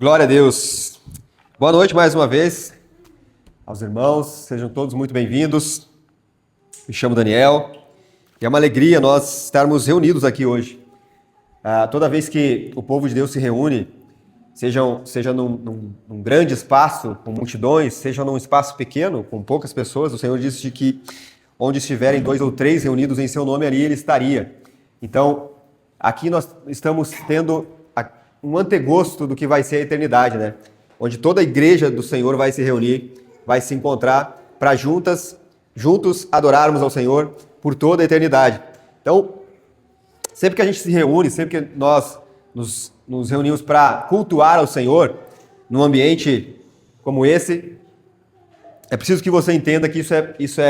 Glória a Deus. Boa noite mais uma vez aos irmãos, sejam todos muito bem-vindos. Me chamo Daniel e é uma alegria nós estarmos reunidos aqui hoje. Toda vez que o povo de Deus se reúne, seja num grande espaço com multidões, seja num espaço pequeno com poucas pessoas, o Senhor disse de que onde estiverem 2 ou 3 reunidos em seu nome, ali Ele estaria. Então, aqui nós estamos tendo um antegosto do que vai ser a eternidade, né? Onde toda a igreja do Senhor vai se reunir, vai se encontrar para juntos adorarmos ao Senhor por toda a eternidade. Então, sempre que a gente se reúne, sempre que nós nos reunimos para cultuar ao Senhor, num ambiente como esse, é preciso que você entenda que isso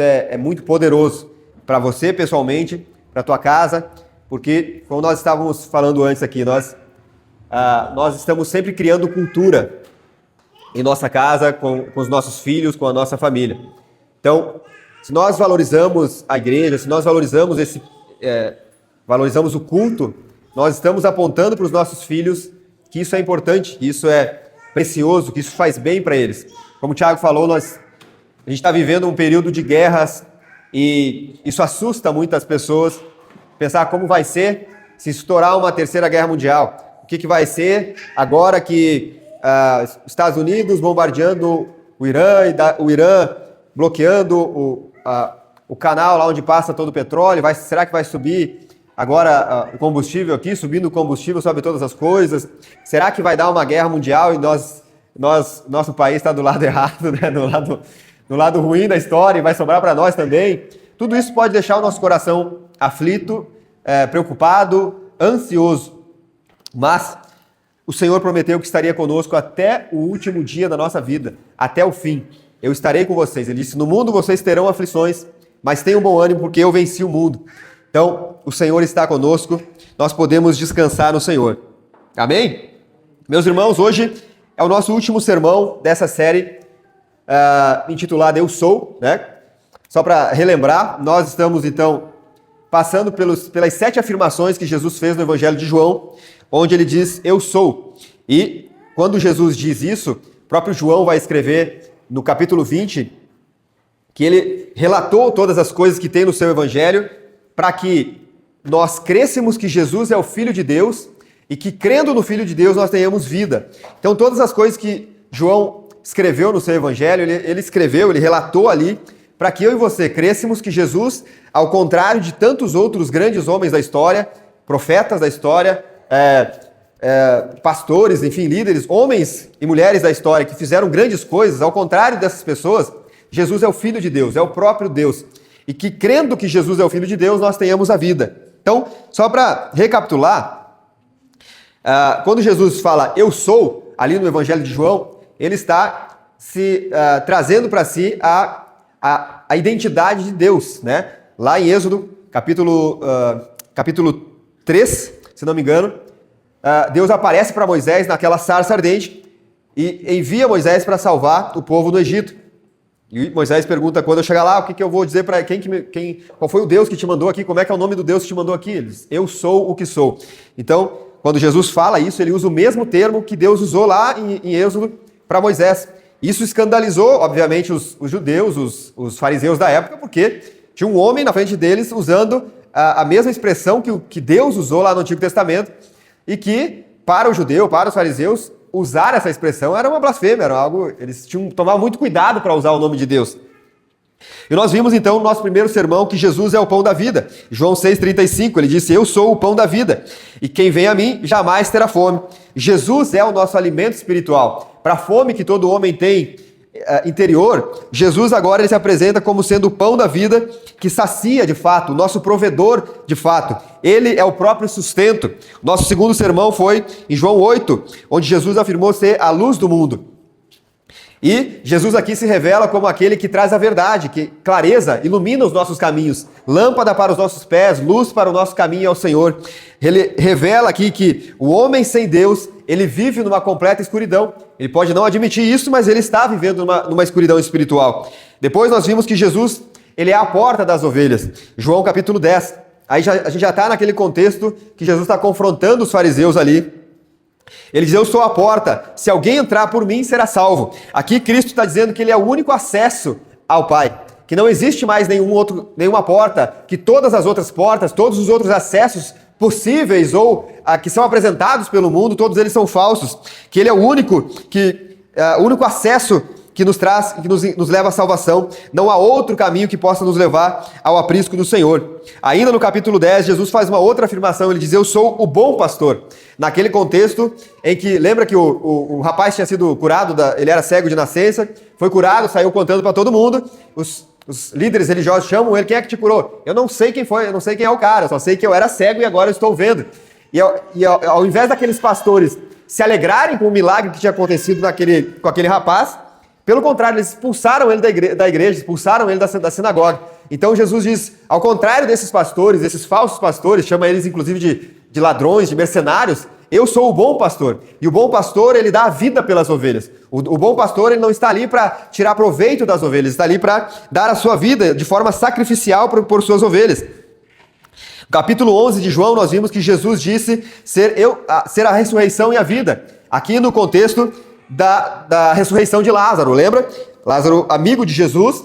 é muito poderoso para você pessoalmente, para a tua casa, porque, como nós estávamos falando antes aqui, nós estamos sempre criando cultura em nossa casa, com os nossos filhos, com a nossa família. Então, se nós valorizamos a igreja, se nós valorizamos valorizamos o culto, nós estamos apontando para os nossos filhos que isso é importante, que isso é precioso, que isso faz bem para eles. Como o Thiago falou, a gente está vivendo um período de guerras e isso assusta muitas pessoas. Pensar como vai ser se estourar uma terceira guerra mundial. O que vai ser agora que os Estados Unidos bombardeando o Irã e o Irã bloqueando o canal lá onde passa todo o petróleo. Será que vai subir agora o combustível aqui? Subindo o combustível sobe todas as coisas. Será que vai dar uma guerra mundial e nosso país está do lado errado, né? do lado ruim da história e vai sobrar para nós também? Tudo isso pode deixar o nosso coração aflito, preocupado, ansioso. Mas o Senhor prometeu que estaria conosco até o último dia da nossa vida, até o fim. Eu estarei com vocês. Ele disse, no mundo vocês terão aflições, mas tenham bom ânimo porque eu venci o mundo. Então, o Senhor está conosco, nós podemos descansar no Senhor. Amém? Meus irmãos, hoje é o nosso último sermão dessa série intitulada Eu Sou, né? Só para relembrar, nós estamos então passando pelas 7 afirmações que Jesus fez no Evangelho de João, onde ele diz, eu sou. E quando Jesus diz isso, o próprio João vai escrever no capítulo 20, que ele relatou todas as coisas que tem no seu Evangelho, para que nós crêssemos que Jesus é o Filho de Deus, e que crendo no Filho de Deus nós tenhamos vida. Então todas as coisas que João escreveu no seu Evangelho, ele relatou ali, para que eu e você crêssemos que Jesus, ao contrário de tantos outros grandes homens da história, profetas da história, pastores, enfim, líderes, homens e mulheres da história que fizeram grandes coisas, ao contrário dessas pessoas, Jesus é o Filho de Deus, é o próprio Deus. E que crendo que Jesus é o Filho de Deus, nós tenhamos a vida. Então, só para recapitular, quando Jesus fala eu sou, ali no Evangelho de João, ele está trazendo para si a identidade de Deus, né? Lá em Êxodo, capítulo 3, se não me engano, Deus aparece para Moisés naquela sarça ardente e envia Moisés para salvar o povo do Egito. E Moisés pergunta, quando eu chegar lá, o que eu vou dizer para qual foi o Deus que te mandou aqui? Como é que é o nome do Deus que te mandou aqui? Ele diz, eu sou o que sou. Então, quando Jesus fala isso, ele usa o mesmo termo que Deus usou lá em Êxodo para Moisés. Isso escandalizou, obviamente, os judeus, os fariseus da época, porque tinha um homem na frente deles usando a mesma expressão que Deus usou lá no Antigo Testamento e que, para o judeu, para os fariseus, usar essa expressão era uma blasfêmia, era algo, eles tomavam muito cuidado para usar o nome de Deus. E nós vimos então no nosso primeiro sermão que Jesus é o pão da vida. João 6,35, ele disse, eu sou o pão da vida, e quem vem a mim jamais terá fome. Jesus é o nosso alimento espiritual. Para a fome que todo homem tem interior, Jesus agora ele se apresenta como sendo o pão da vida que sacia de fato, o nosso provedor de fato. Ele é o próprio sustento. Nosso segundo sermão foi em João 8, onde Jesus afirmou ser a luz do mundo. E Jesus aqui se revela como aquele que traz a verdade, que clareza, ilumina os nossos caminhos, lâmpada para os nossos pés, luz para o nosso caminho ao Senhor. Ele revela aqui que o homem sem Deus, ele vive numa completa escuridão. Ele pode não admitir isso, mas ele está vivendo numa escuridão espiritual. Depois nós vimos que Jesus, ele é a porta das ovelhas. João capítulo 10. Aí a gente já está naquele contexto que Jesus está confrontando os fariseus ali, Ele diz, eu sou a porta, se alguém entrar por mim, será salvo. Aqui Cristo está dizendo que ele é o único acesso ao Pai, que não existe mais nenhuma porta, que todas as outras portas, todos os outros acessos possíveis ou que são apresentados pelo mundo, todos eles são falsos, que ele é o único acesso que nos traz, que nos leva à salvação. Não há outro caminho que possa nos levar ao aprisco do Senhor. Ainda no capítulo 10, Jesus faz uma outra afirmação, ele diz, eu sou o bom pastor. Naquele contexto em que, lembra que o rapaz tinha sido curado, ele era cego de nascença, foi curado, saiu contando para todo mundo, os líderes religiosos chamam ele, quem é que te curou? Eu não sei quem foi, eu não sei quem é o cara, eu só sei que eu era cego e agora eu estou vendo. E ao invés daqueles pastores se alegrarem com o milagre que tinha acontecido com aquele rapaz, pelo contrário, eles expulsaram ele da igreja, expulsaram ele da sinagoga. Então Jesus diz, ao contrário desses pastores, desses falsos pastores, chama eles inclusive de ladrões, de mercenários, eu sou o bom pastor. E o bom pastor, ele dá a vida pelas ovelhas. O bom pastor, ele não está ali para tirar proveito das ovelhas, está ali para dar a sua vida de forma sacrificial por suas ovelhas. No capítulo 11 de João, nós vimos que Jesus disse ser a ressurreição e a vida. Aqui no contexto da ressurreição de Lázaro, lembra? Lázaro, amigo de Jesus,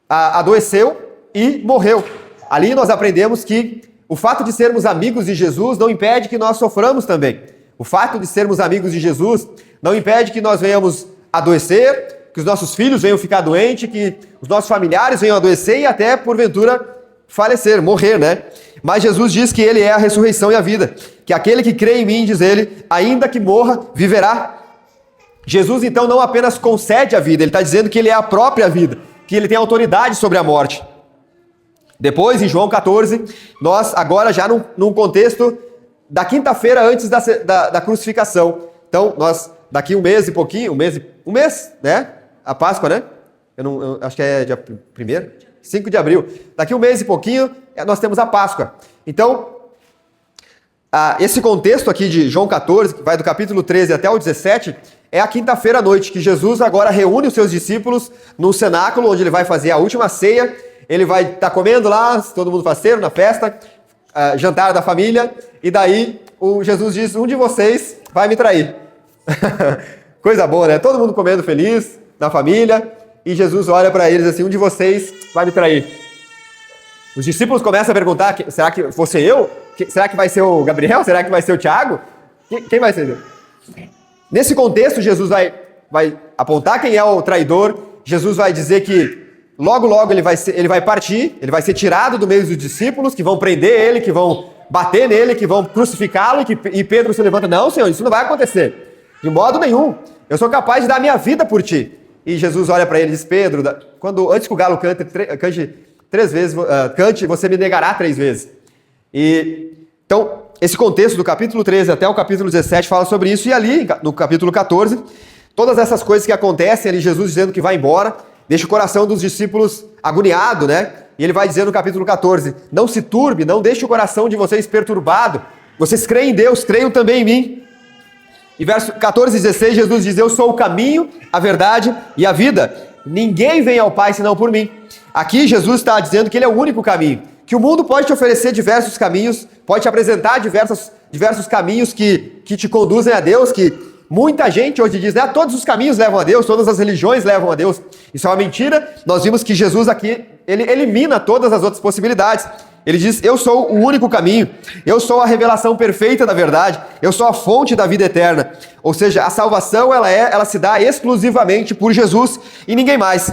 adoeceu e morreu. Ali nós aprendemos que o fato de sermos amigos de Jesus não impede que nós soframos também. O fato de sermos amigos de Jesus não impede que nós venhamos adoecer, que os nossos filhos venham ficar doentes, que os nossos familiares venham adoecer e até, porventura, falecer, morrer, né? Mas Jesus diz que ele é a ressurreição e a vida, que aquele que crê em mim, diz ele, ainda que morra, viverá. Jesus, então, não apenas concede a vida, ele está dizendo que ele é a própria vida, que ele tem autoridade sobre a morte. Depois, em João 14, nós agora já num contexto da quinta-feira antes da crucificação. Então, nós, daqui um mês e pouquinho, um mês, né? A Páscoa, né? Eu acho que é dia 1º, 5 de abril. Daqui um mês e pouquinho, nós temos a Páscoa. Então, esse contexto aqui de João 14, que vai do capítulo 13 até o 17, é a quinta-feira à noite, que Jesus agora reúne os seus discípulos num cenáculo, onde ele vai fazer a última ceia. Ele vai estar comendo lá, todo mundo faceiro, na festa, jantar da família, e daí Jesus diz, um de vocês vai me trair. Coisa boa, né? Todo mundo comendo feliz, na família, e Jesus olha para eles assim, um de vocês vai me trair. Os discípulos começam a perguntar, será que fosse eu? Será que vai ser o Gabriel? Será que vai ser o Tiago? Quem vai ser? Nesse contexto, Jesus vai apontar quem é o traidor, Jesus vai dizer que logo ele vai partir, ele vai ser tirado do meio dos discípulos, que vão prender ele, que vão bater nele, que vão crucificá-lo, e Pedro se levanta, não, Senhor, isso não vai acontecer, de modo nenhum, eu sou capaz de dar minha vida por ti. E Jesus olha para ele e diz, Pedro, antes que o galo cante 3 vezes, você me negará 3 vezes. Então, esse contexto do capítulo 13 até o capítulo 17 fala sobre isso, e ali, no capítulo 14, todas essas coisas que acontecem, ali Jesus dizendo que vai embora, deixa o coração dos discípulos agoniado, né? E ele vai dizer no capítulo 14, não se turbe, não deixe o coração de vocês perturbado, vocês creem em Deus, creiam também em mim. E verso 14 e 16, Jesus diz, eu sou o caminho, a verdade e a vida, ninguém vem ao Pai senão por mim. Aqui Jesus está dizendo que ele é o único caminho, que o mundo pode te oferecer diversos caminhos, pode te apresentar diversos caminhos que te conduzem a Deus, que muita gente hoje diz, né, todos os caminhos levam a Deus, todas as religiões levam a Deus. Isso é uma mentira. Nós vimos que Jesus aqui, ele elimina todas as outras possibilidades. Ele diz, eu sou o único caminho, eu sou a revelação perfeita da verdade, eu sou a fonte da vida eterna. Ou seja, a salvação ela se dá exclusivamente por Jesus e ninguém mais.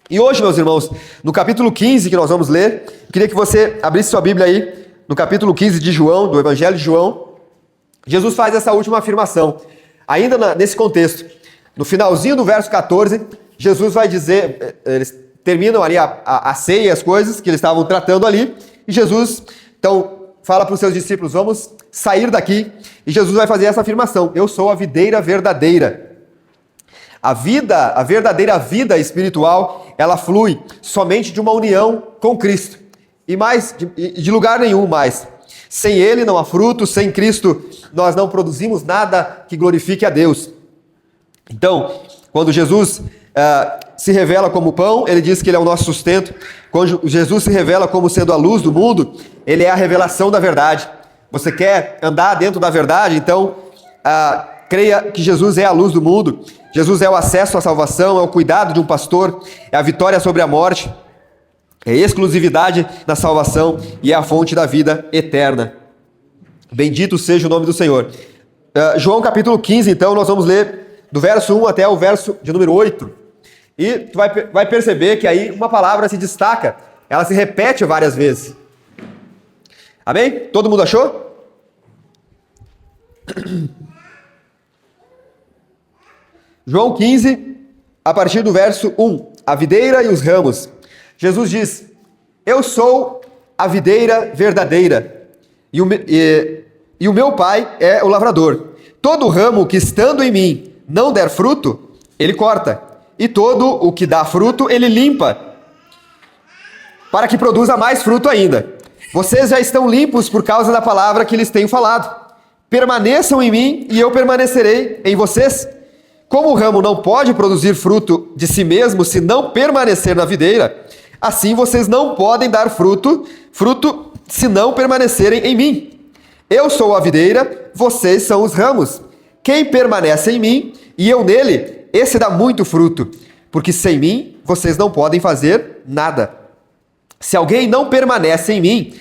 E hoje, meus irmãos, no capítulo 15 que nós vamos ler, eu queria que você abrisse sua Bíblia aí, no capítulo 15 de João, do Evangelho de João, Jesus faz essa última afirmação. Ainda nesse contexto, no finalzinho do verso 14, Jesus vai dizer, eles terminam ali a ceia e as coisas que eles estavam tratando ali, e Jesus, então, fala para os seus discípulos, vamos sair daqui, e Jesus vai fazer essa afirmação, eu sou a videira verdadeira. A verdadeira vida espiritual, ela flui somente de uma união com Cristo, e mais, de lugar nenhum mais. Sem Ele não há fruto, sem Cristo nós não produzimos nada que glorifique a Deus. Então, quando Jesus se revela como pão, ele diz que ele é o nosso sustento. Quando Jesus se revela como sendo a luz do mundo, ele é a revelação da verdade. Você quer andar dentro da verdade? Então, creia que Jesus é a luz do mundo, Jesus é o acesso à salvação, é o cuidado de um pastor, é a vitória sobre a morte, é exclusividade na salvação e é a fonte da vida eterna. Bendito seja o nome do Senhor. João capítulo 15, então, nós vamos ler do verso 1 até o verso de número 8. E tu vai perceber que aí uma palavra se destaca, ela se repete várias vezes. Amém? Todo mundo achou? João 15, a partir do verso 1, a videira e os ramos. Jesus diz: eu sou a videira verdadeira, e o meu Pai é o lavrador. Todo ramo que estando em mim não der fruto, ele corta, e todo o que dá fruto, ele limpa, para que produza mais fruto ainda. Vocês já estão limpos por causa da palavra que lhes tenho falado. Permaneçam em mim, e eu permanecerei em vocês. Como o ramo não pode produzir fruto de si mesmo se não permanecer na videira, assim vocês não podem dar fruto se não permanecerem em mim. Eu sou a videira, vocês são os ramos. Quem permanece em mim e eu nele, esse dá muito fruto, porque sem mim vocês não podem fazer nada. Se alguém não permanece em mim,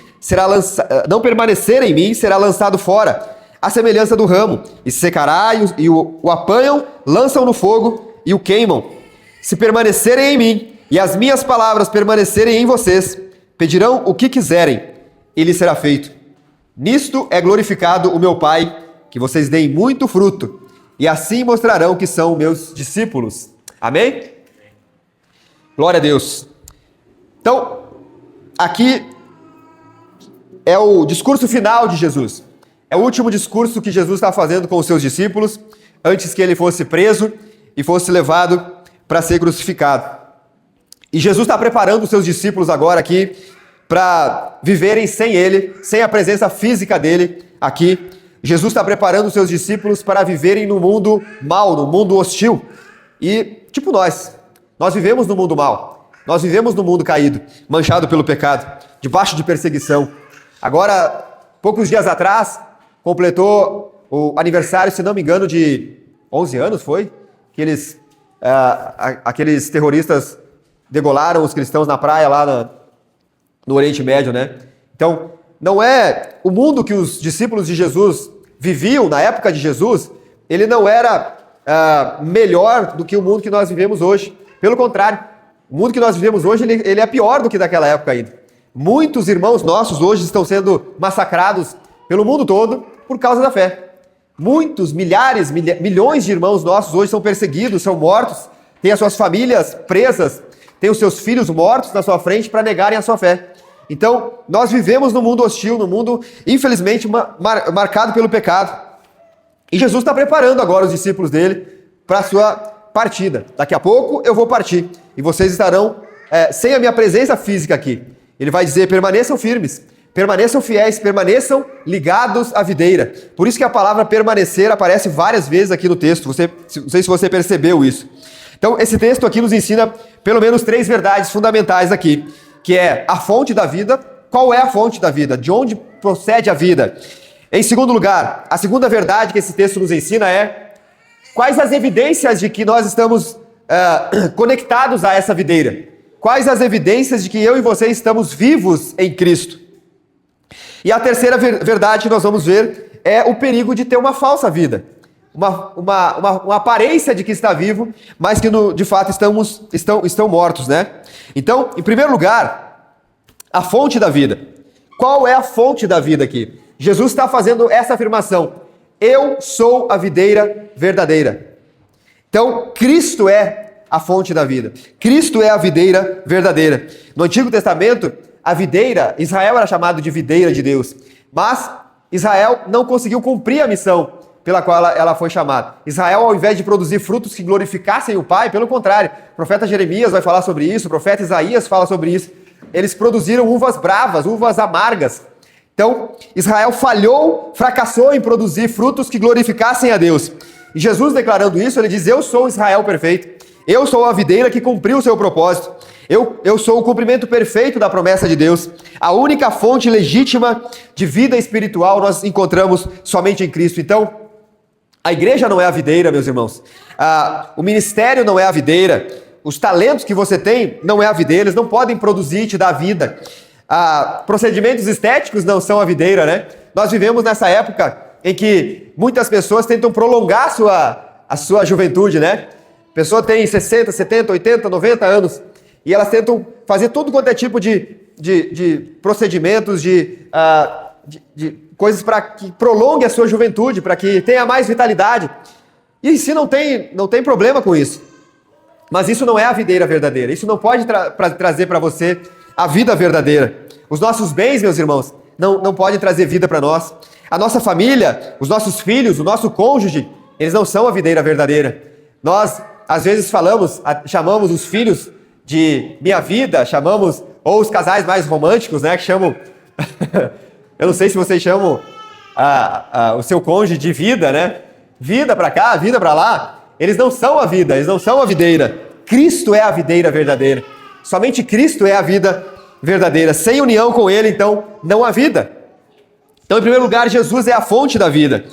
não permanecer em mim, será lançado fora, à semelhança do ramo, e se secará, e o apanham, lançam no fogo e o queimam. Se permanecerem em mim, e as minhas palavras permanecerem em vocês, pedirão o que quiserem, e lhes será feito. Nisto é glorificado o meu Pai, que vocês deem muito fruto, e assim mostrarão que são meus discípulos. Amém? Glória a Deus. Então, aqui é o discurso final de Jesus. É o último discurso que Jesus está fazendo com os seus discípulos, antes que ele fosse preso e fosse levado para ser crucificado. E Jesus está preparando os seus discípulos agora aqui para viverem sem ele, sem a presença física dele aqui. Jesus está preparando os seus discípulos para viverem no mundo mau, no mundo hostil. E, tipo nós vivemos no mundo mau. Nós vivemos no mundo caído, manchado pelo pecado, debaixo de perseguição. Agora, poucos dias atrás, completou o aniversário, se não me engano, de 11 anos, foi? Que aqueles terroristas degolaram os cristãos na praia lá no Oriente Médio, né? Então, não é o mundo que os discípulos de Jesus viviam na época de Jesus, ele não era melhor do que o mundo que nós vivemos hoje. Pelo contrário, o mundo que nós vivemos hoje, ele é pior do que daquela época ainda. Muitos irmãos nossos hoje estão sendo massacrados pelo mundo todo por causa da fé. Muitos, milhares, milhões de irmãos nossos hoje são perseguidos, são mortos, têm as suas famílias presas, têm os seus filhos mortos na sua frente para negarem a sua fé. Então, nós vivemos num mundo hostil, num mundo, infelizmente, marcado pelo pecado. E Jesus está preparando agora os discípulos dele para a sua partida. Daqui a pouco eu vou partir e vocês estarão sem a minha presença física aqui. Ele vai dizer: permaneçam firmes, permaneçam fiéis, permaneçam ligados à videira. Por isso que a palavra permanecer aparece várias vezes aqui no texto. Não sei se você percebeu isso. Então, esse texto aqui nos ensina pelo menos 3 verdades fundamentais aqui, que é a fonte da vida. Qual é a fonte da vida? De onde procede a vida? Em segundo lugar, a segunda verdade que esse texto nos ensina é quais as evidências de que nós estamos conectados a essa videira. Quais as evidências de que eu e você estamos vivos em Cristo? E a terceira verdade que nós vamos ver é o perigo de ter uma falsa vida. Uma aparência de que está vivo, mas que de fato estão mortos, né? Então, em primeiro lugar, a fonte da vida. Qual é a fonte da vida aqui? Jesus está fazendo essa afirmação: eu sou a videira verdadeira. Então, Cristo é a fonte da vida. Cristo é a videira verdadeira. No Antigo Testamento, a videira, Israel era chamado de videira de Deus, mas Israel não conseguiu cumprir a missão pela qual ela foi chamada. Israel, ao invés de produzir frutos que glorificassem o Pai, pelo contrário, o profeta Jeremias vai falar sobre isso, o profeta Isaías fala sobre isso. Eles produziram uvas bravas, uvas amargas. Então, Israel falhou, fracassou em produzir frutos que glorificassem a Deus. E Jesus, declarando isso, ele diz: eu sou Israel perfeito. Eu sou a videira que cumpriu o seu propósito. Eu sou o cumprimento perfeito da promessa de Deus. A única fonte legítima de vida espiritual nós encontramos somente em Cristo. Então, A igreja não é a videira, meus irmãos. O ministério não é a videira. Os talentos que você tem não é a videira. Eles não podem produzir e te dar vida. Procedimentos estéticos não são a videira, né? Nós vivemos nessa época em que muitas pessoas tentam prolongar a sua juventude, né? A pessoa tem 60, 70, 80, 90 anos e elas tentam fazer tudo quanto é tipo de procedimentos, de coisas para que prolongue a sua juventude, para que tenha mais vitalidade. E em si não tem problema com isso. Mas isso não é a videira verdadeira. Isso não pode trazer para você a vida verdadeira. Os nossos bens, meus irmãos, não podem trazer vida para nós. A nossa família, os nossos filhos, o nosso cônjuge, eles não são a videira verdadeira. Nós, às vezes, chamamos os filhos de minha vida, ou os casais mais românticos, né, que chamam... Eu não sei se vocês chamam o seu cônjuge de vida, né? Vida para cá, vida para lá. Eles não são a vida, eles não são a videira. Cristo é a videira verdadeira. Somente Cristo é a vida verdadeira. Sem união com Ele, então, não há vida. Então, em primeiro lugar, Jesus é a fonte da vida.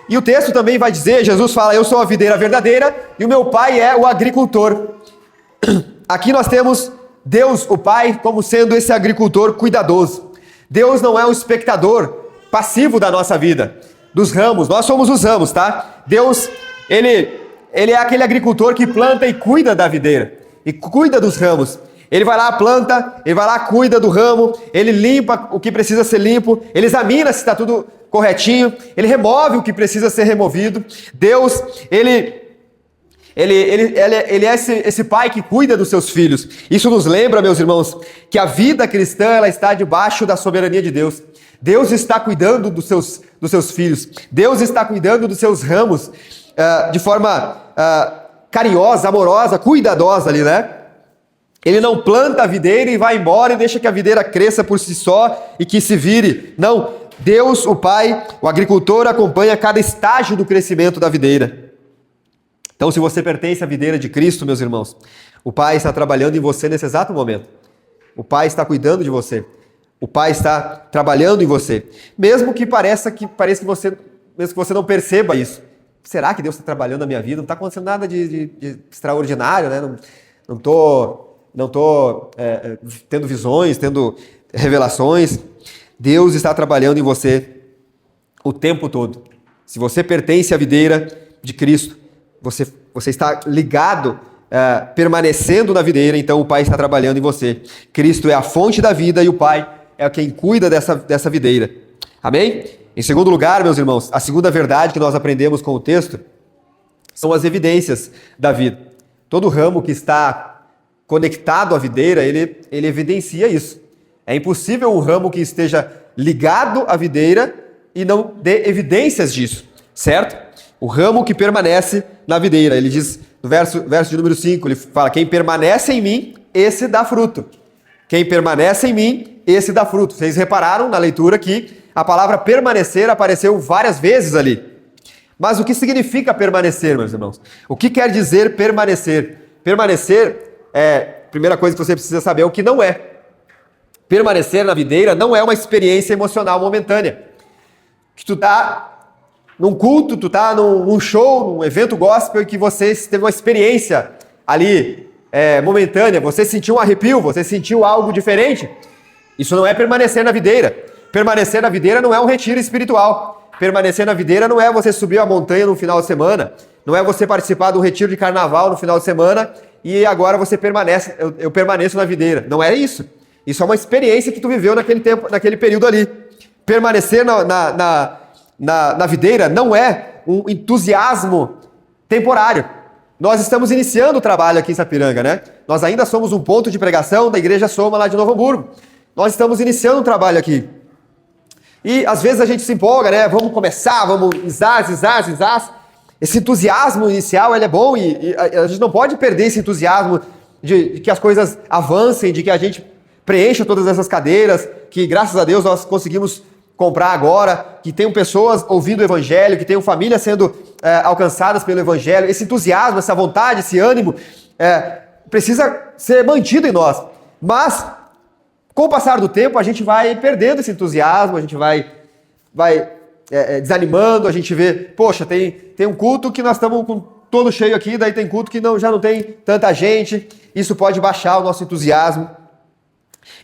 E o texto também vai dizer, Jesus fala, eu sou a videira verdadeira e o meu Pai é o agricultor. Aqui nós temos Deus, o Pai, como sendo esse agricultor cuidadoso. Deus não é um espectador passivo da nossa vida, dos ramos. Nós somos os ramos, tá? Deus, ele é aquele agricultor que planta e cuida da videira, e cuida dos ramos. Ele vai lá, planta, ele vai lá, cuida do ramo, ele limpa o que precisa ser limpo, ele examina se está tudo corretinho, ele remove o que precisa ser removido. Deus, ele é esse pai que cuida dos seus filhos. Isso nos lembra, meus irmãos, que a vida cristã ela está debaixo da soberania de Deus. Deus está cuidando dos seus filhos. Deus está cuidando dos seus ramos de forma carinhosa, amorosa, cuidadosa ali, né? Ele não planta a videira e vai embora e deixa que a videira cresça por si só e que se vire. Não, Deus, o Pai, o agricultor, acompanha cada estágio do crescimento da videira. Então, se você pertence à videira de Cristo, meus irmãos, o Pai está trabalhando em você nesse exato momento. O Pai está cuidando de você. O Pai está trabalhando em você. Mesmo que pareça que você não perceba isso. Será que Deus está trabalhando na minha vida? Não está acontecendo nada de extraordinário, né? Não estou tendo visões, tendo revelações. Deus está trabalhando em você o tempo todo. Se você pertence à videira de Cristo, você está ligado, permanecendo na videira, então o Pai está trabalhando em você. Cristo é a fonte da vida e o Pai é quem cuida dessa videira. Amém? Em segundo lugar, meus irmãos, a segunda verdade que nós aprendemos com o texto são as evidências da vida. Todo ramo que está conectado à videira, ele evidencia isso. É impossível um ramo que esteja ligado à videira e não dê evidências disso, certo? O ramo que permanece na videira. Ele diz, no verso de número 5, ele fala, quem permanece em mim, esse dá fruto. Quem permanece em mim, esse dá fruto. Vocês repararam na leitura que a palavra permanecer apareceu várias vezes ali. Mas o que significa permanecer, meus irmãos? O que quer dizer permanecer? Permanecer a primeira coisa que você precisa saber é o que não é. Permanecer na videira não é uma experiência emocional momentânea. Que tu tá num culto, tu tá num show, num evento gospel e que você teve uma experiência ali momentânea, você sentiu um arrepio, você sentiu algo diferente. Isso não é permanecer na videira. Permanecer na videira não é um retiro espiritual. Permanecer na videira não é você subir a montanha no final de semana, não é você participar de um retiro de carnaval no final de semana e agora você permanece, eu permaneço na videira. Não é isso. Isso é uma experiência que tu viveu naquele tempo, naquele período ali. Permanecer na videira não é um entusiasmo temporário. Nós estamos iniciando o trabalho aqui em Sapiranga, né? Nós ainda somos um ponto de pregação da Igreja Soma lá de Novo Hamburgo. Nós estamos iniciando um trabalho aqui. E às vezes a gente se empolga, né? Vamos começar, vamos zaz. Esse entusiasmo inicial, ele é bom e a gente não pode perder esse entusiasmo de que as coisas avancem, de que a gente preencha todas essas cadeiras, que graças a Deus nós conseguimos comprar agora, que tenham pessoas ouvindo o Evangelho, que tenham famílias sendo alcançadas pelo Evangelho. Esse entusiasmo, essa vontade, esse ânimo precisa ser mantido em nós. Mas, com o passar do tempo, a gente vai perdendo esse entusiasmo, a gente vai desanimando, a gente vê, poxa, tem um culto que nós estamos com todo cheio aqui, daí tem culto que já não tem tanta gente, isso pode baixar o nosso entusiasmo.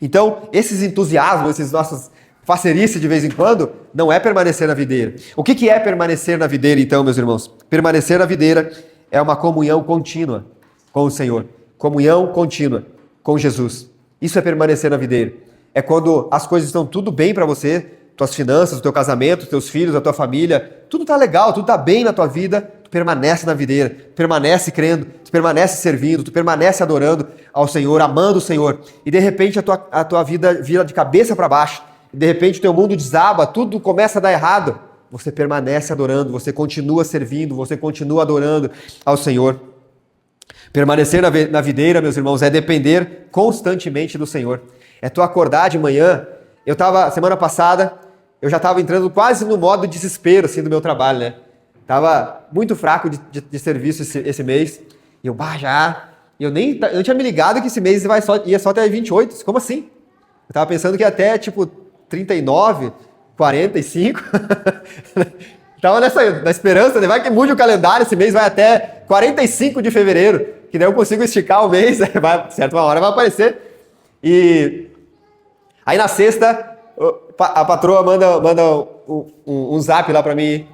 Então, esses entusiasmos, esses nossos facerices de vez em quando, não é permanecer na videira. O que é permanecer na videira, então, meus irmãos? Permanecer na videira é uma comunhão contínua com o Senhor, comunhão contínua com Jesus. Isso é permanecer na videira. É quando as coisas estão tudo bem para você, tuas finanças, o teu casamento, os teus filhos, a tua família, tudo tá legal, tudo tá bem na tua vida, tu permanece na videira, tu permanece crendo, tu permanece servindo, tu permanece adorando ao Senhor, amando o Senhor. E de repente a tua vida vira de cabeça para baixo, e de repente o teu mundo desaba, tudo começa a dar errado. Você permanece adorando, você continua servindo, você continua adorando ao Senhor. Permanecer na videira, meus irmãos, é depender constantemente do Senhor. É tu acordar de manhã. Semana passada, eu já estava entrando quase no modo desespero, assim, do meu trabalho, né? Tava muito fraco de serviço esse mês. E eu, eu não tinha me ligado que esse mês ia só até 28. Como assim? Eu tava pensando que ia até, 39, 45. Tava na esperança, né? Vai que mude o calendário, esse mês vai até 45 de fevereiro, que daí eu consigo esticar o mês, certa hora vai aparecer. E aí na sexta, a patroa manda um zap lá pra mim.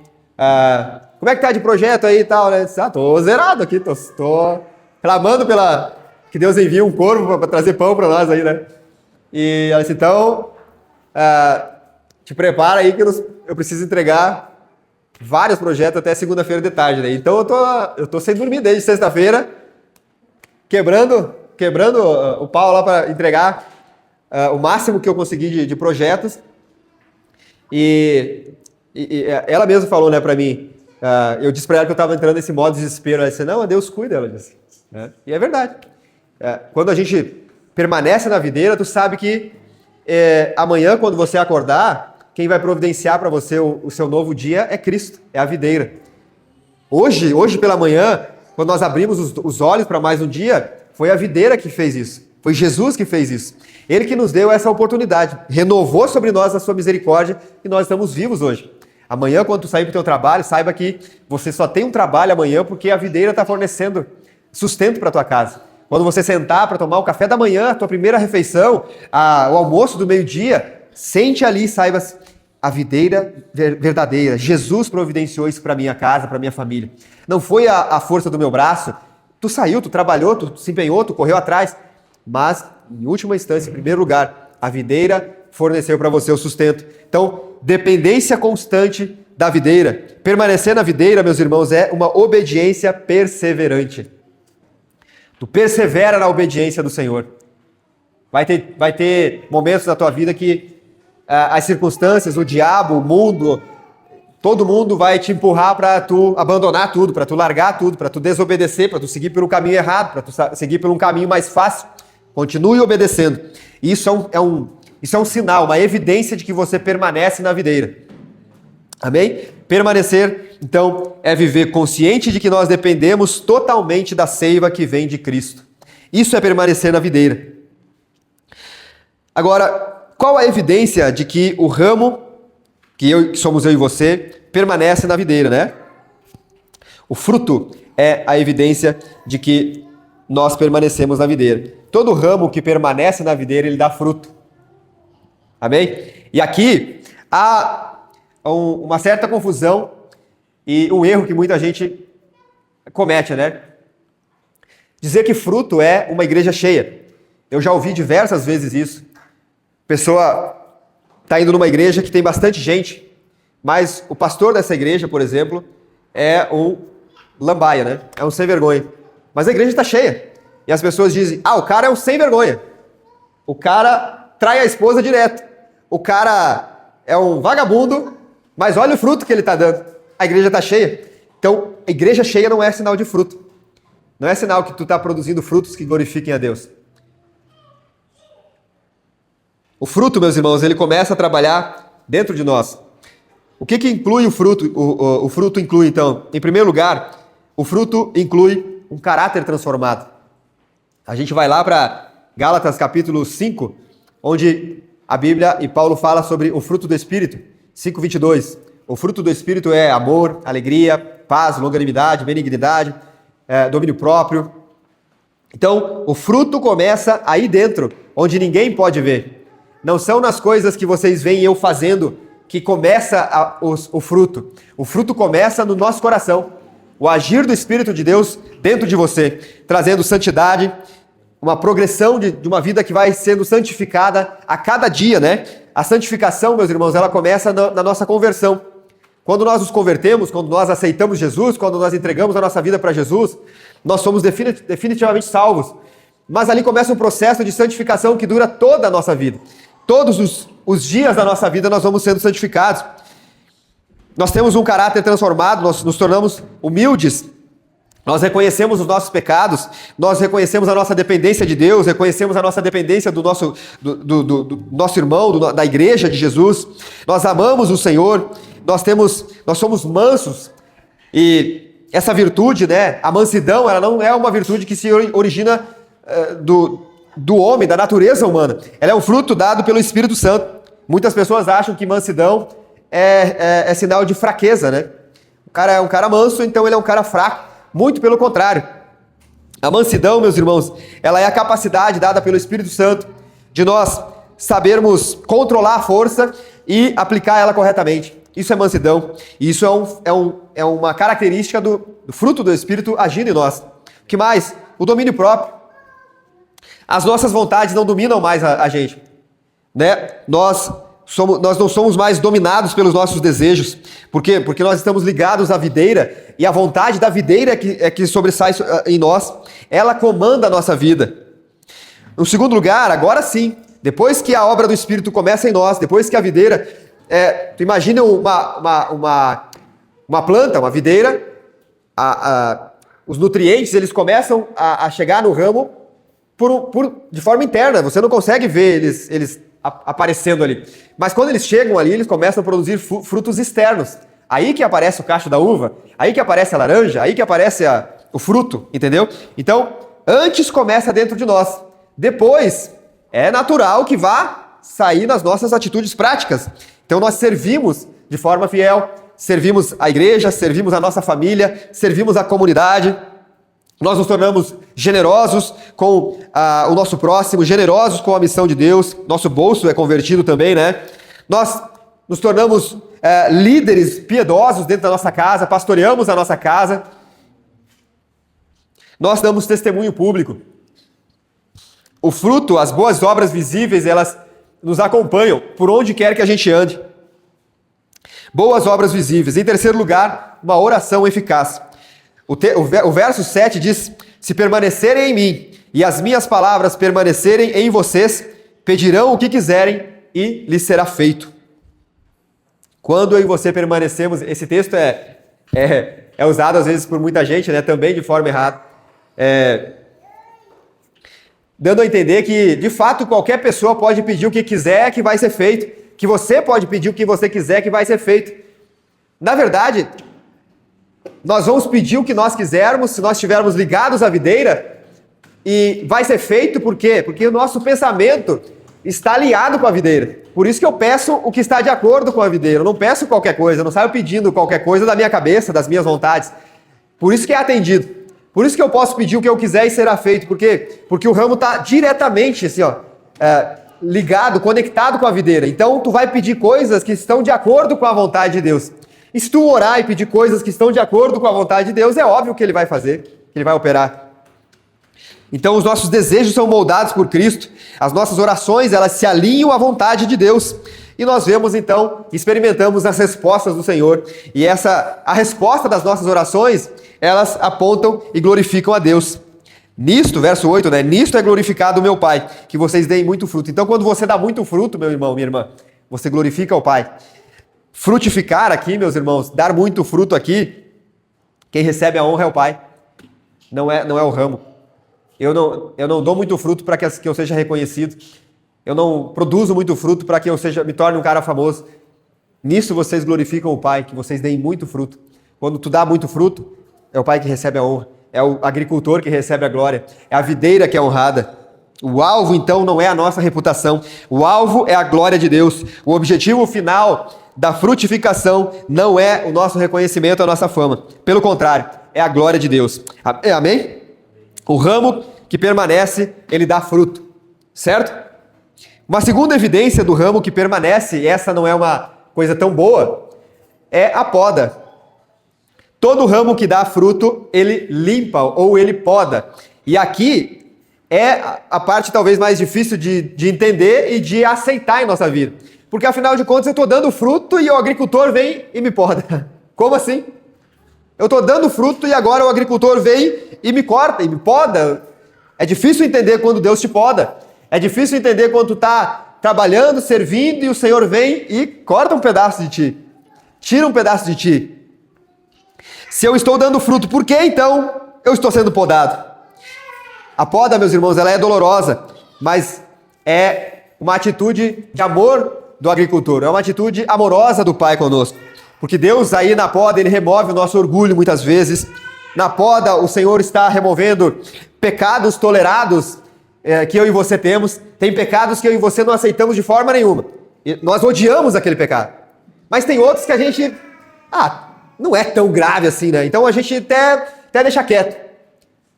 Como é que tá de projeto aí e tal, né? Tô zerado aqui, tô clamando que Deus envie um corvo pra trazer pão pra nós aí, né? E ela disse, então, te prepara aí que eu preciso entregar vários projetos até segunda-feira de tarde, né? Então eu tô sem dormir desde sexta-feira, quebrando o pau lá para entregar o máximo que eu consegui de projetos. E ela mesma falou, né, para mim, eu disse para ela que eu estava entrando nesse modo de desespero. Ela disse, não, Deus cuida, ela disse. E é verdade. Quando a gente permanece na videira, tu sabe que amanhã, quando você acordar, quem vai providenciar para você o seu novo dia é Cristo, é a videira. Hoje pela manhã, quando nós abrimos os olhos para mais um dia, foi a videira que fez isso. Foi Jesus que fez isso. Ele que nos deu essa oportunidade. Renovou sobre nós a sua misericórdia e nós estamos vivos hoje. Amanhã, quando tu sair para o teu trabalho, saiba que você só tem um trabalho amanhã porque a videira está fornecendo sustento para a tua casa. Quando você sentar para tomar o café da manhã, a tua primeira refeição, o almoço do meio-dia, sente ali e saiba a videira verdadeira. Jesus providenciou isso para minha casa, para minha família. Não foi a força do meu braço. Tu saiu, tu trabalhou, tu se empenhou, tu correu atrás. Mas, em última instância, em primeiro lugar, a videira forneceu para você o sustento. Então, dependência constante da videira. Permanecer na videira, meus irmãos, é uma obediência perseverante. Tu persevera na obediência do Senhor. Vai ter momentos na tua vida que as circunstâncias, o diabo, o mundo, todo mundo vai te empurrar para tu abandonar tudo, para tu largar tudo, para tu desobedecer, para tu seguir pelo caminho errado, para tu seguir por um caminho mais fácil. Continue obedecendo. Isso é um sinal, uma evidência de que você permanece na videira. Amém? Permanecer, então, é viver consciente de que nós dependemos totalmente da seiva que vem de Cristo. Isso é permanecer na videira. Agora, qual a evidência de que o ramo, que somos eu e você, permanece na videira, né? O fruto é a evidência de que nós permanecemos na videira. Todo ramo que permanece na videira, ele dá fruto. Amém? E aqui há uma certa confusão e um erro que muita gente comete, né? Dizer que fruto é uma igreja cheia. Eu já ouvi diversas vezes isso. A pessoa está indo numa igreja que tem bastante gente, mas o pastor dessa igreja, por exemplo, é um lambaia, né? É um sem vergonha. Mas a igreja está cheia. E as pessoas dizem, o cara é um sem vergonha. O cara trai a esposa direto. O cara é um vagabundo, mas olha o fruto que ele está dando. A igreja está cheia. Então, a igreja cheia não é sinal de fruto. Não é sinal que tu está produzindo frutos que glorifiquem a Deus. O fruto, meus irmãos, ele começa a trabalhar dentro de nós. O que inclui o fruto? O fruto inclui, então, em primeiro lugar, o fruto inclui um caráter transformado. A gente vai lá para Gálatas capítulo 5, onde a Bíblia e Paulo fala sobre o fruto do Espírito. 5:22. O fruto do Espírito é amor, alegria, paz, longanimidade, benignidade, domínio próprio. Então, o fruto começa aí dentro, onde ninguém pode ver. Não são nas coisas que vocês veem eu fazendo que começa o fruto. O fruto começa no nosso coração. O agir do Espírito de Deus dentro de você, trazendo santidade, uma progressão de uma vida que vai sendo santificada a cada dia, né? A santificação, meus irmãos, ela começa na nossa conversão. Quando nós nos convertemos, quando nós aceitamos Jesus, quando nós entregamos a nossa vida para Jesus, nós somos definitivamente salvos. Mas ali começa um processo de santificação que dura toda a nossa vida. Todos os dias da nossa vida nós vamos sendo santificados. Nós temos um caráter transformado, nós nos tornamos humildes, nós reconhecemos os nossos pecados, nós reconhecemos a nossa dependência de Deus, reconhecemos a nossa dependência do nosso irmão, da igreja de Jesus. Nós amamos o Senhor, nós somos mansos. E essa virtude, né, a mansidão, ela não é uma virtude que se origina do homem, da natureza humana. Ela é um fruto dado pelo Espírito Santo. Muitas pessoas acham que mansidão é sinal de fraqueza, né? O cara é um cara manso, então ele é um cara fraco. Muito pelo contrário. A mansidão, meus irmãos, ela é a capacidade dada pelo Espírito Santo de nós sabermos controlar a força e aplicar ela corretamente. Isso é mansidão. E isso é uma característica do fruto do Espírito agindo em nós. O que mais? O domínio próprio. As nossas vontades não dominam mais a gente, né? Nós não somos mais dominados pelos nossos desejos. Por quê? Porque nós estamos ligados à videira, e a vontade da videira é que sobressai em nós. Ela comanda a nossa vida. No segundo lugar, agora sim, depois que a obra do Espírito começa em nós, depois que a videira... tu imagina uma planta, uma videira, os nutrientes eles começam a chegar no ramo de forma interna. Você não consegue ver eles aparecendo ali. Mas quando eles chegam ali, eles começam a produzir frutos externos. Aí que aparece o cacho da uva, aí que aparece a laranja, aí que aparece o fruto, entendeu? Então, antes começa dentro de nós. Depois, é natural que vá sair nas nossas atitudes práticas. Então, nós servimos de forma fiel, servimos a igreja, servimos a nossa família, servimos a comunidade. Nós nos tornamos generosos com o nosso próximo, generosos com a missão de Deus. Nosso bolso é convertido também, né? Nós nos tornamos líderes piedosos dentro da nossa casa, pastoreamos a nossa casa. Nós damos testemunho público. O fruto, as boas obras visíveis, elas nos acompanham por onde quer que a gente ande. Boas obras visíveis. Em terceiro lugar, uma oração eficaz. O verso 7 diz: se permanecerem em mim e as minhas palavras permanecerem em vocês, pedirão o que quiserem e lhes será feito. Quando eu e você permanecemos, esse texto é usado às vezes por muita gente, né, também de forma errada, dando a entender que, de fato, qualquer pessoa pode pedir o que quiser que vai ser feito, que você pode pedir o que você quiser que vai ser feito. Na verdade, nós vamos pedir o que nós quisermos se nós estivermos ligados à videira, e vai ser feito por quê? Porque o nosso pensamento está alinhado com a videira. Por isso que eu peço o que está de acordo com a videira. Eu não peço qualquer coisa, eu não saio pedindo qualquer coisa da minha cabeça, das minhas vontades. Por isso que é atendido. Por isso que eu posso pedir o que eu quiser e será feito. Por quê? Porque o ramo está diretamente assim, ligado, conectado com a videira. Então tu vai pedir coisas que estão de acordo com a vontade de Deus. E se tu orar e pedir coisas que estão de acordo com a vontade de Deus, é óbvio que Ele vai fazer, que Ele vai operar. Então os nossos desejos são moldados por Cristo, as nossas orações, elas se alinham à vontade de Deus. E nós vemos então, experimentamos as respostas do Senhor. E a resposta das nossas orações, elas apontam e glorificam a Deus. Nisto, verso 8, né? Nisto é glorificado o meu Pai, que vocês deem muito fruto. Então quando você dá muito fruto, meu irmão, minha irmã, você glorifica o Pai. Frutificar aqui, meus irmãos, dar muito fruto aqui, quem recebe a honra é o Pai, não é o ramo. Eu não dou muito fruto para que eu seja reconhecido, eu não produzo muito fruto para que eu me torne um cara famoso. Nisso vocês glorificam o Pai, que vocês deem muito fruto. Quando tu dá muito fruto, é o Pai que recebe a honra, é o agricultor que recebe a glória, é a videira que é honrada. O alvo, então, não é a nossa reputação. O alvo é a glória de Deus. O objetivo final da frutificação não é o nosso reconhecimento, a nossa fama. Pelo contrário, é a glória de Deus. Amém? O ramo que permanece, ele dá fruto. Certo? Uma segunda evidência do ramo que permanece, e essa não é uma coisa tão boa, é a poda. Todo ramo que dá fruto, ele limpa ou ele poda. E aqui é a parte talvez mais difícil de entender e de aceitar em nossa vida. Porque afinal de contas eu estou dando fruto e o agricultor vem e me poda. Como assim? Eu estou dando fruto e agora o agricultor vem e me corta e me poda. É difícil entender quando Deus te poda. É difícil entender quando tu está trabalhando, servindo e o Senhor vem e corta um pedaço de ti. Tira um pedaço de ti. Se eu estou dando fruto, por que então eu estou sendo podado? A poda, meus irmãos, ela é dolorosa, mas é uma atitude de amor do agricultor, é uma atitude amorosa do Pai conosco. Porque Deus aí na poda, Ele remove o nosso orgulho muitas vezes. Na poda, o Senhor está removendo pecados tolerados que eu e você temos. Tem pecados que eu e você não aceitamos de forma nenhuma. E nós odiamos aquele pecado. Mas tem outros que a gente, não é tão grave assim, né? Então a gente até deixa quieto.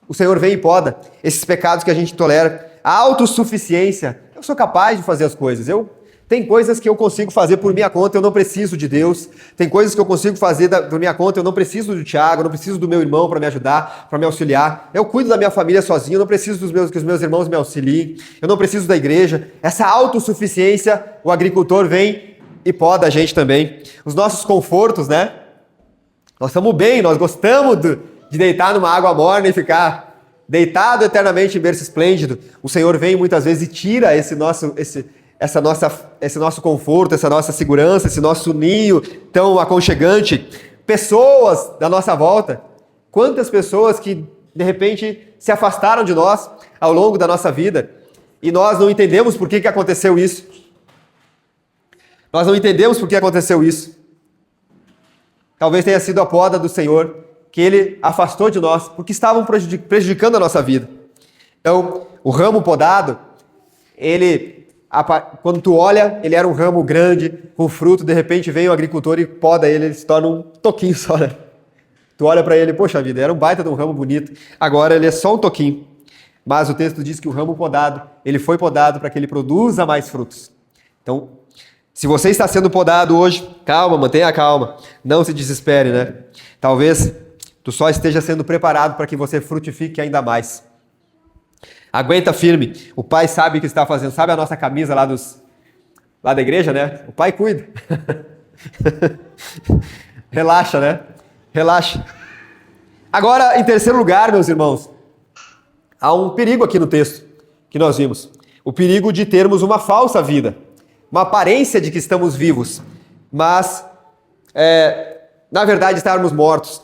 O Senhor vem e poda esses pecados que a gente tolera. A autossuficiência. Eu sou capaz de fazer as coisas. Tem coisas que eu consigo fazer por minha conta, eu não preciso de Deus. Tem coisas que eu consigo fazer por minha conta, eu não preciso do Tiago, eu não preciso do meu irmão para me ajudar, para me auxiliar. Eu cuido da minha família sozinho, eu não preciso que os meus irmãos me auxiliem. Eu não preciso da igreja. Essa autossuficiência, o agricultor vem e poda a gente também. Os nossos confortos, né? Nós estamos bem, nós gostamos de deitar numa água morna e ficar deitado eternamente em berço esplêndido. O Senhor vem muitas vezes e tira esse nosso conforto, essa nossa segurança, esse nosso ninho tão aconchegante. Pessoas da nossa volta, quantas pessoas que de repente se afastaram de nós ao longo da nossa vida e nós não entendemos por que aconteceu isso. Nós não entendemos por que aconteceu isso. Talvez tenha sido a poda do Senhor que Ele afastou de nós, porque estavam prejudicando a nossa vida. Então, o ramo podado, quando tu olha, ele era um ramo grande, com fruto, de repente vem o agricultor e poda ele se torna um toquinho só, né? Tu olha para ele, poxa vida, era um baita de um ramo bonito, agora ele é só um toquinho. Mas o texto diz que o ramo podado, ele foi podado para que ele produza mais frutos. Então, se você está sendo podado hoje, calma, mantenha a calma, não se desespere, né? Talvez tu só esteja sendo preparado para que você frutifique ainda mais. Aguenta firme. O Pai sabe o que está fazendo. Sabe a nossa camisa lá da igreja, né? O Pai cuida. Relaxa, né? Relaxa. Agora, em terceiro lugar, meus irmãos, há um perigo aqui no texto que nós vimos. O perigo de termos uma falsa vida. Uma aparência de que estamos vivos, mas, na verdade, estarmos mortos.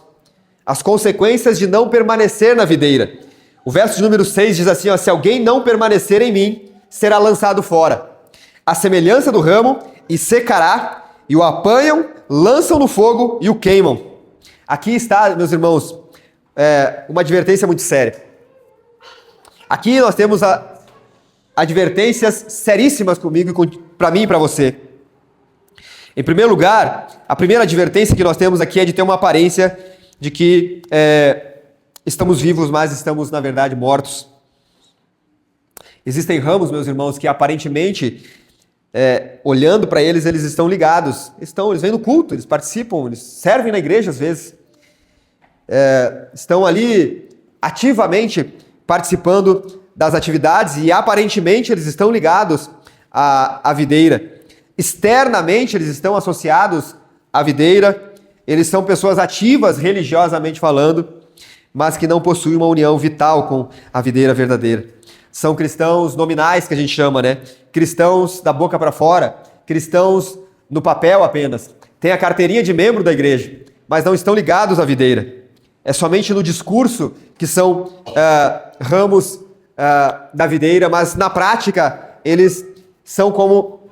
As consequências de não permanecer na videira. O verso de número 6 diz assim, se alguém não permanecer em mim, será lançado fora. A semelhança do ramo, e secará, e o apanham, lançam no fogo e o queimam. Aqui está, meus irmãos, uma advertência muito séria. Aqui nós temos advertências seríssimas comigo, para mim e para você. Em primeiro lugar, a primeira advertência que nós temos aqui é de ter uma aparência de que estamos vivos, mas estamos, na verdade, mortos. Existem ramos, meus irmãos, que aparentemente, olhando para eles estão ligados. Eles vêm no culto, eles participam, eles servem na igreja às vezes. Estão ali ativamente participando das atividades e aparentemente eles estão ligados à videira. Externamente eles estão associados à videira, eles são pessoas ativas religiosamente falando, mas que não possuem uma união vital com a videira verdadeira. São cristãos nominais que a gente chama, né? Cristãos da boca para fora, cristãos no papel apenas. Tem a carteirinha de membro da igreja, mas não estão ligados à videira. É somente no discurso que são ramos da videira, mas na prática eles são como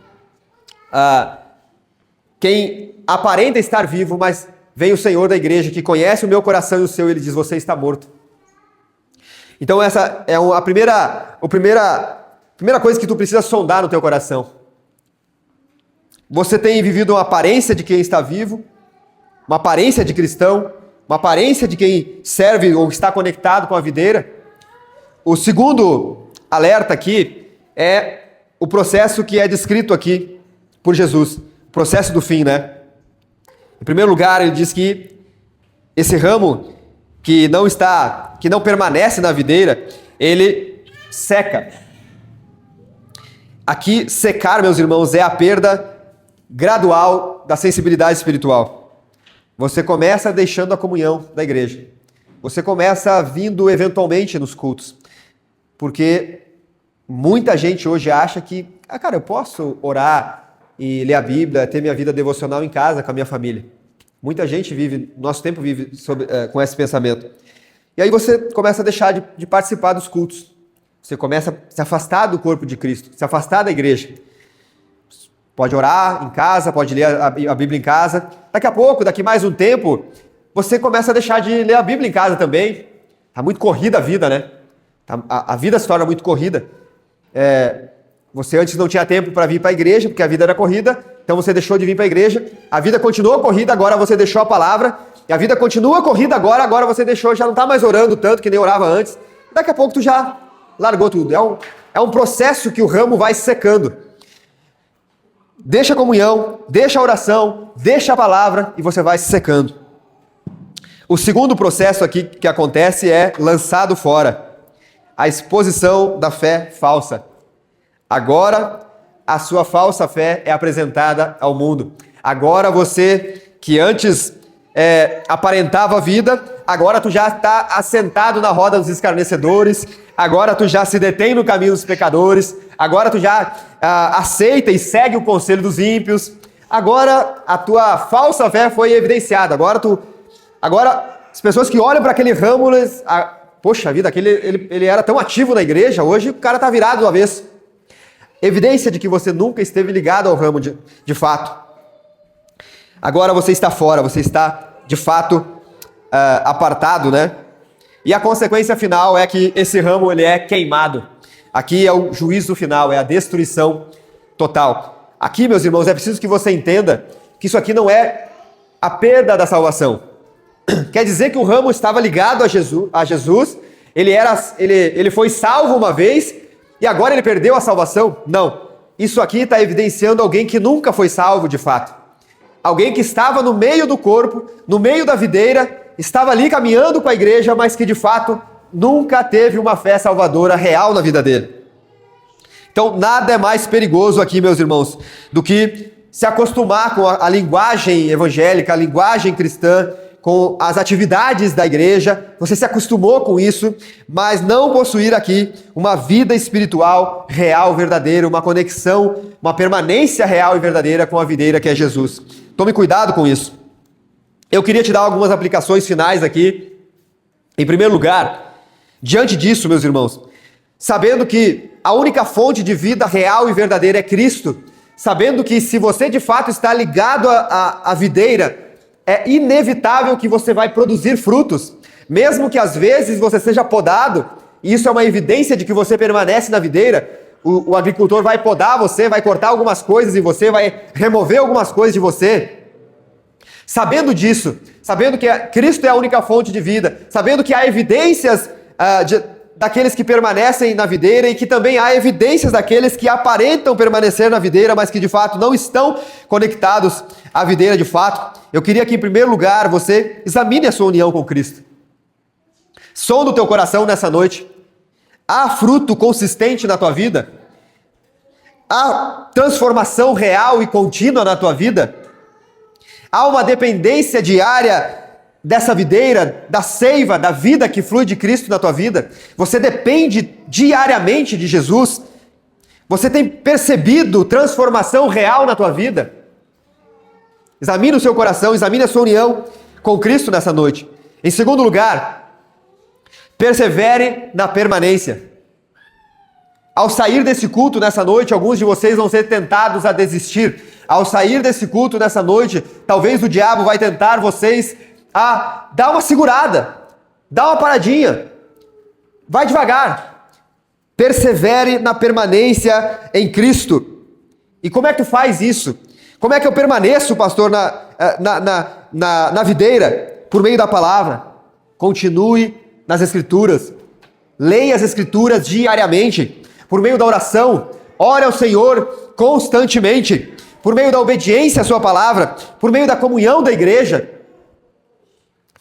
quem aparenta estar vivo, mas vem o Senhor da igreja que conhece o meu coração e o seu, e ele diz, você está morto. Então essa é a primeira Primeira coisa que tu precisa sondar no teu coração. Você tem vivido uma aparência de quem está vivo, uma aparência de cristão, uma aparência de quem serve ou está conectado com a videira? O segundo alerta aqui é o processo que é descrito aqui por Jesus, o processo do fim, né? Em primeiro lugar, ele diz que esse ramo que não permanece na videira, ele seca. Aqui, secar, meus irmãos, é a perda gradual da sensibilidade espiritual. Você começa deixando a comunhão da igreja. Você começa vindo eventualmente nos cultos. Porque muita gente hoje acha que, cara, eu posso orar e ler a Bíblia, ter minha vida devocional em casa com a minha família. Muita gente vive, nosso tempo vive com esse pensamento. E aí você começa a deixar de participar dos cultos. Você começa a se afastar do corpo de Cristo, se afastar da igreja. Pode orar em casa, pode ler a Bíblia em casa. Daqui a pouco, daqui mais um tempo, você começa a deixar de ler a Bíblia em casa também. Está muito corrida a vida, né? A vida se torna muito corrida. Você antes não tinha tempo para vir para a igreja, porque a vida era corrida, então você deixou de vir para a igreja. A vida continuou corrida, agora você deixou a palavra. E a vida continua corrida agora você deixou, já não está mais orando tanto que nem orava antes. Daqui a pouco tu já largou tudo. É um processo que o ramo vai secando. Deixa a comunhão, deixa a oração, deixa a palavra e você vai se secando. O segundo processo aqui que acontece é lançado fora. A exposição da fé falsa. Agora, a sua falsa fé é apresentada ao mundo. Agora você, que antes aparentava a vida, agora tu já está assentado na roda dos escarnecedores, agora tu já se detém no caminho dos pecadores, agora tu já aceita e segue o conselho dos ímpios, agora a tua falsa fé foi evidenciada, agora as pessoas que olham para aquele ramo, poxa vida, ele era tão ativo na igreja, hoje o cara está virado do avesso. Evidência de que você nunca esteve ligado ao ramo de fato. Agora você está fora, você está de fato apartado, né? E a consequência final é que esse ramo ele é queimado. Aqui é o juízo final, é a destruição total. Aqui, meus irmãos, é preciso que você entenda que isso aqui não é a perda da salvação. Quer dizer que o ramo estava ligado a Jesus, ele foi salvo uma vez e agora ele perdeu a salvação? Não. Isso aqui está evidenciando alguém que nunca foi salvo de fato. Alguém que estava no meio do corpo, no meio da videira, estava ali caminhando com a igreja, mas que de fato nunca teve uma fé salvadora real na vida dele. Então nada é mais perigoso aqui, meus irmãos, do que se acostumar com a linguagem evangélica, a linguagem cristã, com as atividades da igreja. Você se acostumou com isso, mas não possuir aqui uma vida espiritual real, verdadeira, uma conexão, uma permanência real e verdadeira com a videira que é Jesus. Tome cuidado com isso. Eu queria te dar algumas aplicações finais aqui. Em primeiro lugar, diante disso, meus irmãos, sabendo que a única fonte de vida real e verdadeira é Cristo, sabendo que se você de fato está ligado à videira, é inevitável que você vai produzir frutos, mesmo que às vezes você seja podado, e isso é uma evidência de que você permanece na videira. O agricultor vai podar você, vai cortar algumas coisas em você, vai remover algumas coisas de você. Sabendo disso, sabendo que Cristo é a única fonte de vida, sabendo que há evidências daqueles que permanecem na videira e que também há evidências daqueles que aparentam permanecer na videira, mas que de fato não estão conectados à videira de fato, eu queria que em primeiro lugar você examine a sua união com Cristo. Sonda o teu coração nessa noite. Há fruto consistente na tua vida? Há transformação real e contínua na tua vida? Há uma dependência diária dessa videira, da seiva, da vida que flui de Cristo na tua vida? Você depende diariamente de Jesus? Você tem percebido transformação real na tua vida? Examine o seu coração, examine a sua união com Cristo nessa noite. Em segundo lugar, persevere na permanência. Ao sair desse culto nessa noite, alguns de vocês vão ser tentados a desistir. Ao sair desse culto nessa noite, talvez o diabo vai tentar vocês a dar uma segurada, dar uma paradinha. Vai devagar. persevere na permanência em Cristo. E como é que tu faz isso? Como é que eu permaneço, pastor, na videira? Por meio da palavra. Continue nas Escrituras. Leia as Escrituras diariamente. Por meio da oração. Ore ao Senhor constantemente. Por meio da obediência à sua palavra. Por meio da comunhão da igreja.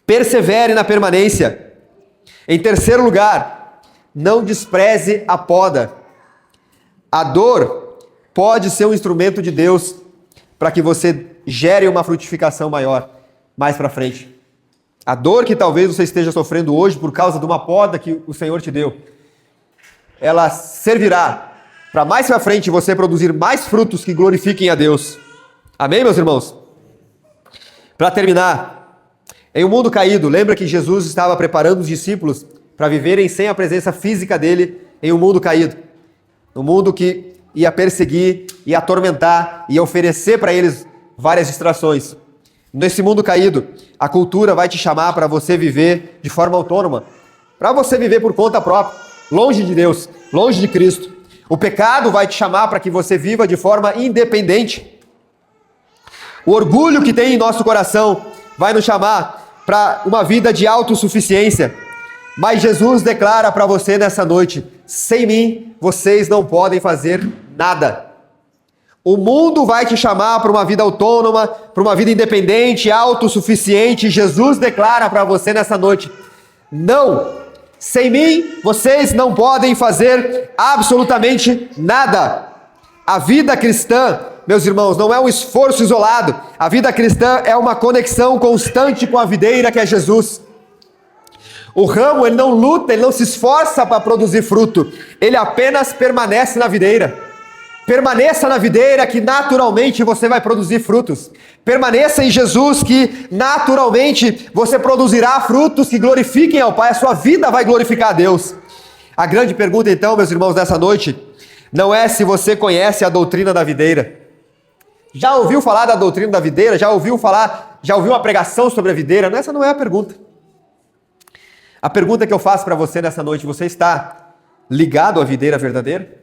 Persevere na permanência. Em terceiro lugar, não despreze a poda. A dor pode ser um instrumento de Deus para que você gere uma frutificação maior mais para frente. A dor que talvez você esteja sofrendo hoje por causa de uma poda que o Senhor te deu, ela servirá para mais para frente você produzir mais frutos que glorifiquem a Deus. Amém, meus irmãos? Para terminar, em um mundo caído, lembra que Jesus estava preparando os discípulos para viverem sem a presença física dele em um mundo caído. Um mundo que ia perseguir, ia atormentar, ia oferecer para eles várias distrações. Nesse mundo caído, a cultura vai te chamar para você viver de forma autônoma, para você viver por conta própria, longe de Deus, longe de Cristo. O pecado vai te chamar para que você viva de forma independente. O orgulho que tem em nosso coração vai nos chamar para uma vida de autossuficiência. Mas Jesus declara para você nessa noite: sem mim, vocês não podem fazer nada. O mundo vai te chamar para uma vida autônoma, para uma vida independente, autossuficiente. Jesus declara para você nessa noite: não, sem mim, vocês não podem fazer absolutamente nada. A vida cristã, meus irmãos, não é um esforço isolado. A vida cristã é uma conexão constante com a videira que é Jesus. O ramo, ele não luta, ele não se esforça para produzir fruto. Ele apenas permanece na videira. Permaneça na videira que naturalmente você vai produzir frutos. Permaneça em Jesus que naturalmente você produzirá frutos que glorifiquem ao Pai. A sua vida vai glorificar a Deus. A grande pergunta então, meus irmãos, nessa noite, não é se você conhece a doutrina da videira. Já ouviu falar da doutrina da videira? Já ouviu uma pregação sobre a videira? Essa não é a pergunta. A pergunta que eu faço para você nessa noite: você está ligado à videira verdadeira?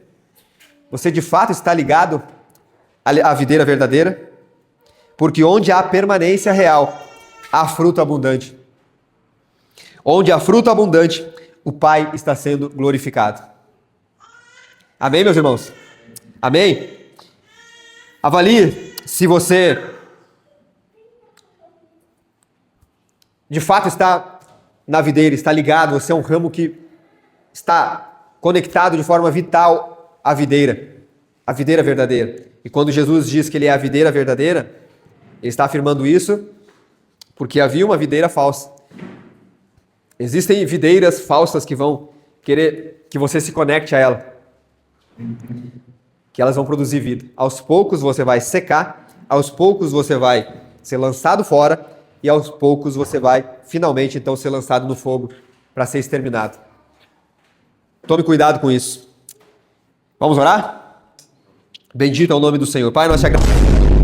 Você de fato está ligado à videira verdadeira? Porque onde há permanência real, há fruto abundante. Onde há fruto abundante, o Pai está sendo glorificado. Amém, meus irmãos? Amém? Avalie se você de fato está na videira, está ligado, você é um ramo que está conectado de forma vital à videira verdadeira. E quando Jesus diz que ele é a videira verdadeira, ele está afirmando isso porque havia uma videira falsa. Existem videiras falsas que vão querer que você se conecte a ela, que elas vão produzir vida. Aos poucos você vai secar, aos poucos você vai ser lançado fora, e aos poucos você vai finalmente então ser lançado no fogo para ser exterminado. Tome cuidado com isso. Vamos orar? Bendito é o nome do Senhor. Pai, nós te agradecemos.